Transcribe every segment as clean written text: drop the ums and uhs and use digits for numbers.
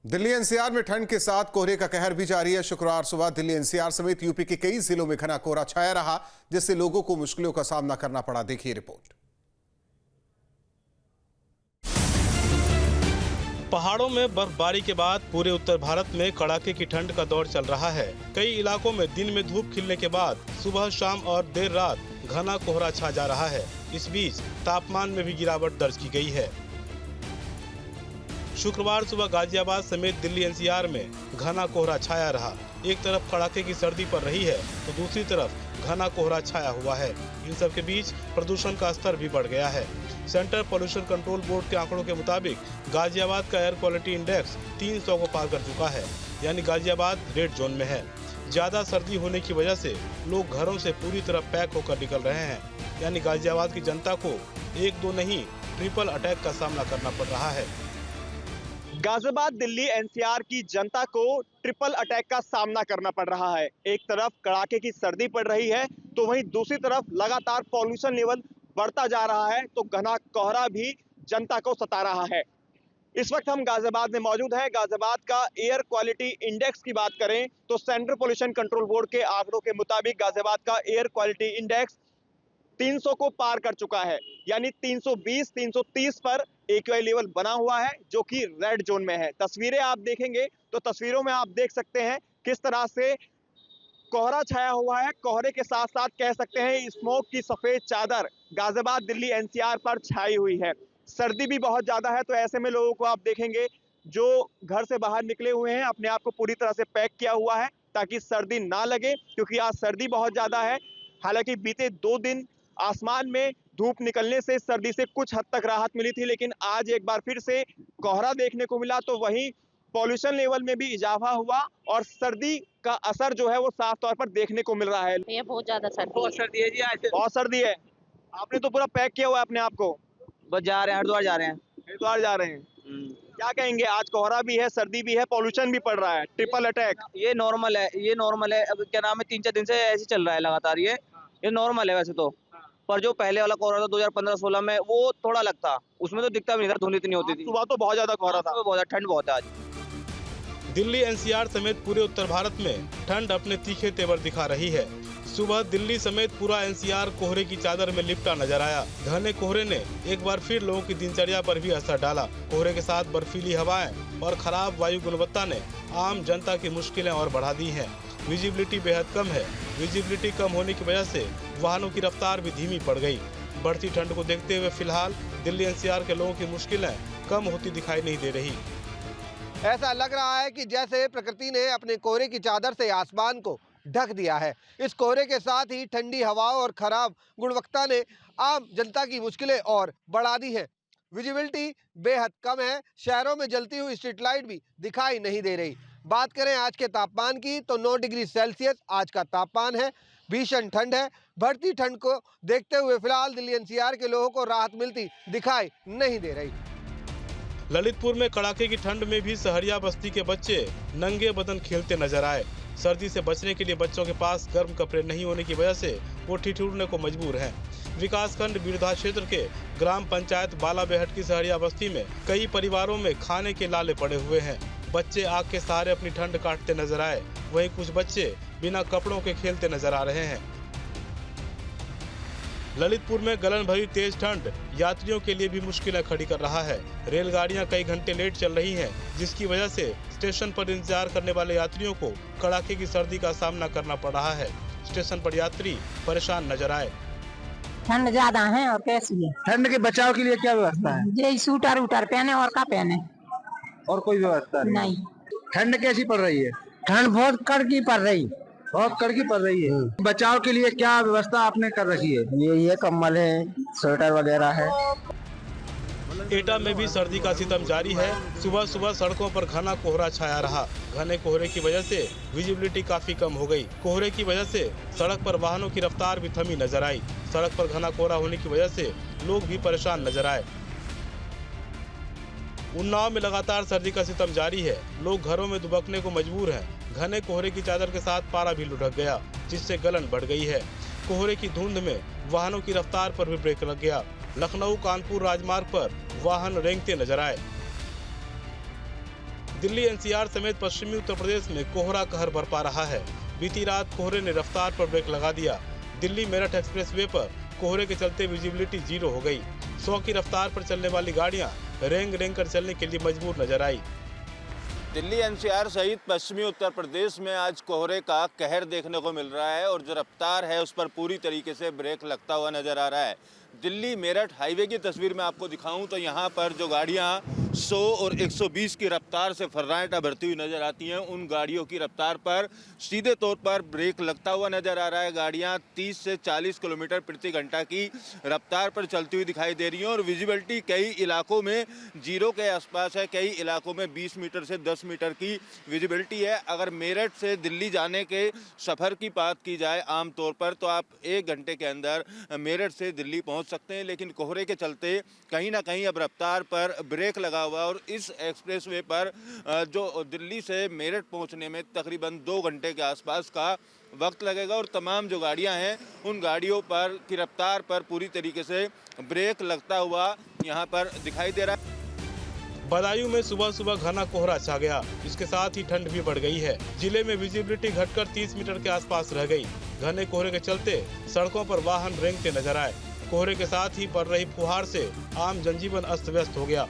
Delhi NCR में ठंड के साथ कोहरे का कहर भी जारी है। शुक्रवार सुबह दिल्ली एनसीआर समेत यूपी के कई जिलों में घना कोहरा छाया रहा, जिससे लोगों को मुश्किलों का सामना करना पड़ा। देखिए रिपोर्ट। पहाड़ों में बर्फबारी के बाद पूरे उत्तर भारत में कड़ाके की ठंड का दौर चल रहा है। कई इलाकों में दिन में धूप खिलने के बाद सुबह शाम और देर रात घना कोहरा छा जा रहा है। इस बीच तापमान में भी गिरावट दर्ज की गई है। शुक्रवार सुबह गाजियाबाद समेत दिल्ली एनसीआर में घना कोहरा छाया रहा। एक तरफ कड़ाके की सर्दी पड़ रही है तो दूसरी तरफ घना कोहरा छाया हुआ है। इन सब के बीच प्रदूषण का स्तर भी बढ़ गया है। सेंट्रल पॉल्यूशन कंट्रोल बोर्ड के आंकड़ों के मुताबिक गाजियाबाद का एयर क्वालिटी इंडेक्स 300 को पार कर चुका है, यानी गाजियाबाद रेड जोन में है। ज्यादा सर्दी होने की वजह से लोग घरों से पूरी तरह पैक होकर निकल रहे हैं, यानी गाजियाबाद की जनता को एक दो नहीं ट्रिपल अटैक का सामना करना पड़ रहा है। गाजियाबाद दिल्ली एनसीआर की जनता को ट्रिपल अटैक का सामना करना पड़ रहा है। एक तरफ कड़ाके की सर्दी पड़ रही है तो वहीं दूसरी तरफ लगातार पॉल्यूशन लेवल बढ़ता जा रहा है, तो घना कोहरा भी जनता को सता रहा है। इस वक्त हम गाजियाबाद में मौजूद हैं। गाजियाबाद का एयर क्वालिटी इंडेक्स की बात करें तो सेंट्रल पॉल्यूशन कंट्रोल बोर्ड के आंकड़ों के मुताबिक गाजियाबाद का एयर क्वालिटी इंडेक्स 300 को पार कर चुका है, यानी 320 330 पर एक्यूआई लेवल बना हुआ है, जो कि रेड जोन में है। तस्वीरें आप देखेंगे तो तस्वीरों में आप देख सकते हैं किस तरह से कोहरा छाया हुआ है। कोहरे के साथ साथ कह सकते हैं स्मोक की सफेद चादर गाजियाबाद दिल्ली एनसीआर पर छाई हुई है। सर्दी भी बहुत ज्यादा है, तो ऐसे में लोगों को आप देखेंगे जो घर से बाहर निकले हुए हैं अपने आप को पूरी तरह से पैक किया हुआ है ताकि सर्दी ना लगे, क्योंकि आज सर्दी बहुत ज्यादा है। हालांकि बीते 2 दिन आसमान में धूप निकलने से सर्दी से कुछ हद तक राहत मिली थी, लेकिन आज एक बार फिर से कोहरा देखने को मिला, तो वहीं पॉल्यूशन लेवल में भी इजाफा हुआ और सर्दी का असर जो है वो साफ तौर पर देखने को मिल रहा है। ये बहुत ज्यादा सर्दी है जी, आज बहुत सर्दी है। आपने तो पूरा पैक किया हुआ है अपने आप को। बस जा रहे हैं, हरिद्वार जा रहे हैं। हरिद्वार जा रहे हैं। क्या कहेंगे, आज कोहरा भी है, सर्दी भी है, पॉल्यूशन भी पड़ रहा है, ट्रिपल अटैक। ये नॉर्मल है, ये नॉर्मल है। अब क्या नाम है, 3-4 दिन से ऐसे चल रहा है लगातार। ये नॉर्मल है वैसे तो, पर जो पहले वाला कोहरा था 2015-16 में, वो थोड़ा अलग था। उसमें तो दिखता भी नहीं था, धुंध इतनी होती थी। सुबह तो बहुत ज्यादा कोहरा था, बहुत ठंड बहुत है आज। दिल्ली एनसीआर समेत पूरे उत्तर भारत में ठंड अपने तीखे तेवर दिखा रही है। सुबह दिल्ली समेत पूरा एनसीआर कोहरे की चादर में लिपटा नजर आया। घने कोहरे ने एक बार फिर लोगों की दिनचर्या पर भी असर डाला। कोहरे के साथ बर्फीली हवाएं और खराब वायु गुणवत्ता ने आम जनता की मुश्किलें और बढ़ा दी हैं। विजिबिलिटी बेहद कम है। विजिबिलिटी कम होने की वजह से वाहनों की रफ्तार भी धीमी पड़ गई। बढ़ती ठंड को देखते हुए फिलहाल दिल्ली एनसीआर के लोगों की मुश्किलें कम होती दिखाई नहीं दे रही। ऐसा लग रहा है कि जैसे प्रकृति ने अपने कोहरे की चादर से आसमान को ढक दिया है। इस कोहरे के साथ ही ठंडी हवाओं और खराब गुणवत्ता ने आम जनता की मुश्किलें और बढ़ा दी है। विजिबिलिटी बेहद कम है। शहरों में जलती हुई स्ट्रीट लाइट भी दिखाई नहीं दे रही। बात करें आज के तापमान की तो 9 डिग्री सेल्सियस आज का तापमान है। भीषण ठंड है। बढ़ती ठंड को देखते हुए फिलहाल दिल्ली एनसीआर के लोगों को राहत मिलती दिखाई नहीं दे रही। ललितपुर में कड़ाके की ठंड में भी सहरिया बस्ती के बच्चे नंगे बदन खेलते नजर आए। सर्दी से बचने के लिए बच्चों के पास गर्म कपड़े नहीं होने की वजह से वो ठिठुरने को मजबूर हैं। विकासखंड बिरधा क्षेत्र के ग्राम पंचायत बालाबेहट की सहरिया बस्ती में कई परिवारों में खाने के लाले पड़े हुए हैं। बच्चे आग के सहारे अपनी ठंड काटते नजर आए, वहीं कुछ बच्चे बिना कपड़ों के खेलते नजर आ रहे हैं। ललितपुर में गलन भरी तेज ठंड यात्रियों के लिए भी मुश्किलें खड़ी कर रहा है। रेलगाड़ियां कई घंटे लेट चल रही हैं, जिसकी वजह से स्टेशन पर इंतजार करने वाले यात्रियों को कड़ाके की सर्दी का सामना करना पड़ रहा है। स्टेशन पर यात्री परेशान नजर आए। ठंड ज्यादा है और कैसी है। ठंड के बचाव के लिए क्या व्यवस्था है? ये सूटर उटर पहने और क्या पहने, और कोई व्यवस्था नहीं। ठंड कैसी पड़ रही है? ठंड बहुत कड़की पड़ रही, बहुत कड़की पड़ रही है। बचाव के लिए क्या व्यवस्था आपने कर रखी है? ये कम्बल है, स्वेटर वगैरह है। एटा में भी सर्दी का सितम जारी है। सुबह सुबह सड़कों पर घना कोहरा छाया रहा। घने कोहरे की वजह से विजिबिलिटी काफी कम हो गई। कोहरे की वजह से सड़क पर वाहनों की रफ्तार भी थमी नजर आई। सड़क पर घना कोहरा होने की वजह से लोग भी परेशान नजर आए। उन्नाव में लगातार सर्दी का सितम जारी है। लोग घरों में दुबकने को मजबूर हैं। घने कोहरे की चादर के साथ पारा भी लुढ़क गया, जिससे गलन बढ़ गई है। कोहरे की धुंध में वाहनों की रफ्तार पर भी ब्रेक लग गया। लखनऊ कानपुर राजमार्ग पर वाहन रेंगते नजर आए। दिल्ली एनसीआर समेत पश्चिमी उत्तर प्रदेश में कोहरा कहर बरपा रहा है। बीती रात कोहरे ने रफ्तार पर ब्रेक लगा दिया। दिल्ली मेरठ एक्सप्रेसवे पर कोहरे के चलते विजिबिलिटी 0 हो गई। 100 की रफ्तार पर चलने वाली गाड़ियां रेंग रेंग कर चलने के लिए मजबूर नजर आई। दिल्ली एनसीआर सहित पश्चिमी उत्तर प्रदेश में आज कोहरे का कहर देखने को मिल रहा है और जो रफ्तार है उस पर पूरी तरीके से ब्रेक लगता हुआ नजर आ रहा है। दिल्ली मेरठ हाईवे की तस्वीर में आपको दिखाऊं तो यहाँ पर जो गाड़ियाँ 100 और 120 की रफ्तार से फर्राटा भरती हुई नजर आती हैं, उन गाड़ियों की रफ्तार पर सीधे तौर पर ब्रेक लगता हुआ नजर आ रहा है। गाड़ियाँ 30 से 40 किलोमीटर प्रति घंटा की रफ्तार पर चलती हुई दिखाई दे रही हैं और विजिबिलिटी कई इलाकों में 0 के आसपास है, कई इलाकों में 20 मीटर से 10 मीटर की विजिबिलिटी है। अगर मेरठ से दिल्ली जाने के सफ़र की बात की जाए आमतौर पर तो आप 1 घंटे के अंदर मेरठ से दिल्ली पहुँच सकते हैं, लेकिन कोहरे के चलते कहीं ना कहीं अब रफ्तार पर ब्रेक लगा हुआ और इस एक्सप्रेसवे पर जो दिल्ली से मेरठ पहुंचने में तकरीबन 2 घंटे के आसपास का वक्त लगेगा और तमाम जो गाड़ियां हैं उन गाड़ियों पर की रफ्तार पर पूरी तरीके से ब्रेक लगता हुआ यहां पर दिखाई दे रहा है। बदायूं में सुबह सुबह घना कोहरा छा गया। इसके साथ ही ठंड भी बढ़ गई है। जिले में विजिबिलिटी घटकर 30 मीटर के आसपास रह गई। घने कोहरे के चलते सड़कों पर वाहन रेंगते नजर आए। कोहरे के साथ ही पड़ रही फुहार से आम जनजीवन अस्त व्यस्त हो गया।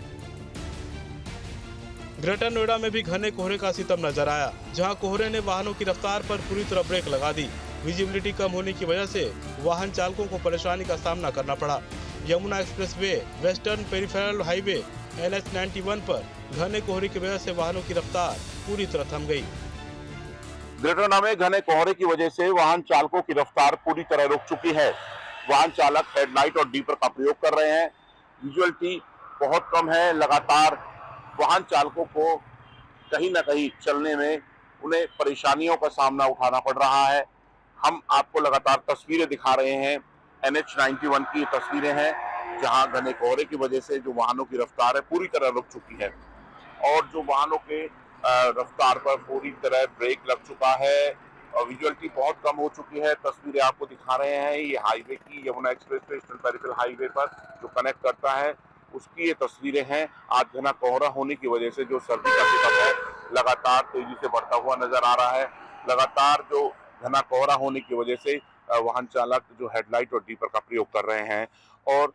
ग्रेटर नोएडा में भी घने कोहरे का सितम नजर आया, जहां कोहरे ने वाहनों की रफ्तार पर पूरी तरह ब्रेक लगा दी। विजिबिलिटी कम होने की वजह से वाहन चालकों को परेशानी का सामना करना पड़ा। Yamuna expressway, western peripheral highway, NH 91 पर घने कोहरे की वजह से वाहनों की रफ्तार पूरी तरह थम गई। ग्रेटर नोएडा में घने कोहरे की वजह से वाहन चालकों की रफ्तार पूरी तरह रुक चुकी है। वाहन चालक हेडलाइट और डीपर का प्रयोग कर रहे हैं। विजुअलिटी बहुत कम है। लगातार वाहन चालकों को कहीं ना कहीं चलने में उन्हें परेशानियों का सामना उठाना पड़ रहा है। हम आपको लगातार तस्वीरें दिखा रहे हैं। NH 91 की तस्वीरें हैं जहां घने कोहरे की वजह से जो वाहनों की रफ्तार है पूरी तरह रुक चुकी है और जो वाहनों के रफ्तार पर पूरी तरह ब्रेक लग चुका है और विजुअलिटी बहुत कम हो चुकी है। तस्वीरें आपको दिखा रहे हैं ये हाईवे की, Yamuna expressway eastern peripheral highway पर जो कनेक्ट करता है उसकी ये तस्वीरें हैं। आज घना कोहरा होने की वजह से जो सर्दी का सितम है लगातार तेजी से बढ़ता हुआ नजर आ रहा है। लगातार जो घना कोहरा होने की वजह से वाहन चालक जो हेडलाइट और डीपर का प्रयोग कर रहे हैं और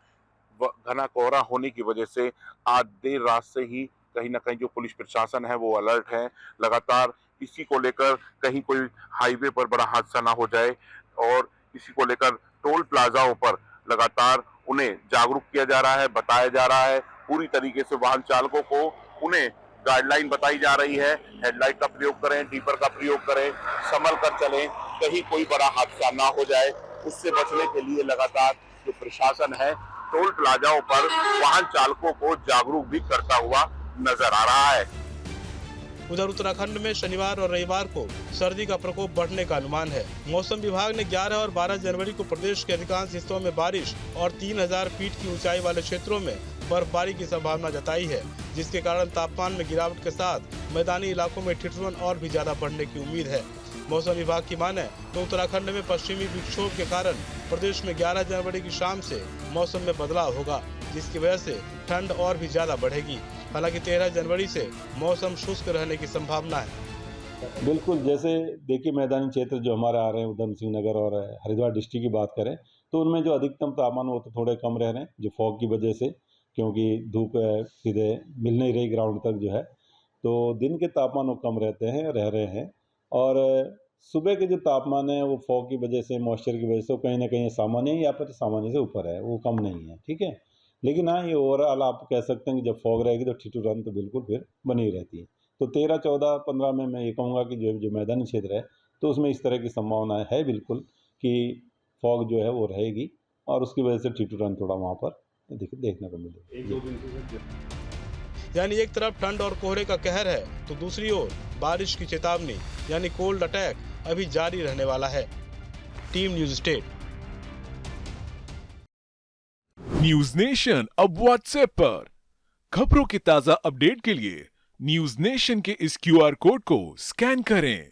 घना कोहरा होने की वजह से आज देर रात से ही कहीं ना कहीं जो पुलिस प्रशासन है वो अलर्ट है। लगातार इसी को लेकर कहीं कोई हाईवे पर बड़ा हादसा ना हो जाए और इसी को लेकर टोल प्लाजाओं पर लगातार उन्हें जागरूक किया जा रहा है, बताया जा रहा है। पूरी तरीके से वाहन चालकों को उन्हें गाइडलाइन बताई जा रही है। हेडलाइट का प्रयोग करें, डीपर का प्रयोग करें, संभल कर चलें, कहीं कोई बड़ा हादसा ना हो जाए। उससे बचने के लिए लगातार जो प्रशासन है टोल प्लाजाओं पर वाहन चालकों को जागरूक भी करता हुआ नजर आ रहा है। उधर उत्तराखंड में शनिवार और रविवार को सर्दी का प्रकोप बढ़ने का अनुमान है। मौसम विभाग ने 11 और 12 जनवरी को प्रदेश के अधिकांश हिस्सों में बारिश और 3000 फीट की ऊंचाई वाले क्षेत्रों में बर्फबारी की संभावना जताई है, जिसके कारण तापमान में गिरावट के साथ मैदानी इलाकों में ठिठुरन और भी ज्यादा बढ़ने की उम्मीद है। मौसम विभाग की माने तो उत्तराखंड में पश्चिमी विक्षोभ के कारण प्रदेश में 11 जनवरी की शाम से मौसम में बदलाव होगा, जिसकी वजह से ठंड और भी ज्यादा बढ़ेगी। हालांकि 13 जनवरी से मौसम शुष्क रहने की संभावना है। बिल्कुल, जैसे देखिए मैदानी क्षेत्र जो हमारे आ रहे हैं उधम सिंह नगर और हरिद्वार डिस्ट्रिक्ट की बात करें तो उनमें जो अधिकतम तापमान वो तो थोड़े कम रह रहे हैं जो फॉग की वजह से, क्योंकि धूप सीधे मिल नहीं रही ग्राउंड तक जो है, तो दिन के तापमान वो कम रहते हैं, रह रहे हैं। और सुबह के जो तापमान है वो फॉग की वजह से, मॉइस्चर की वजह से वो कहीं ना कहीं सामान्य या फिर सामान्य से ऊपर है, वो कम नहीं है, ठीक है। लेकिन हाँ, ये ओवरऑल आप कह सकते हैं कि जब फॉग रहेगी तो ठिठुरन तो बिल्कुल फिर बनी रहती है। तो 13, 14, 15 में मैं ये कहूँगा कि जो मैदानी क्षेत्र है तो उसमें इस तरह की संभावना है बिल्कुल कि फॉग जो है वो रहेगी और उसकी वजह से ठिठुरन थोड़ा वहाँ पर देखने को मिलेगा। यानी एक तरफ ठंड और कोहरे का कहर है तो दूसरी ओर बारिश की चेतावनी यानी कोल्ड अटैक अभी जारी रहने वाला है। Team news state. News nation अब व्हाट्सएप पर खबरों के ताजा अपडेट के लिए न्यूज नेशन के इस QR कोड को स्कैन करें।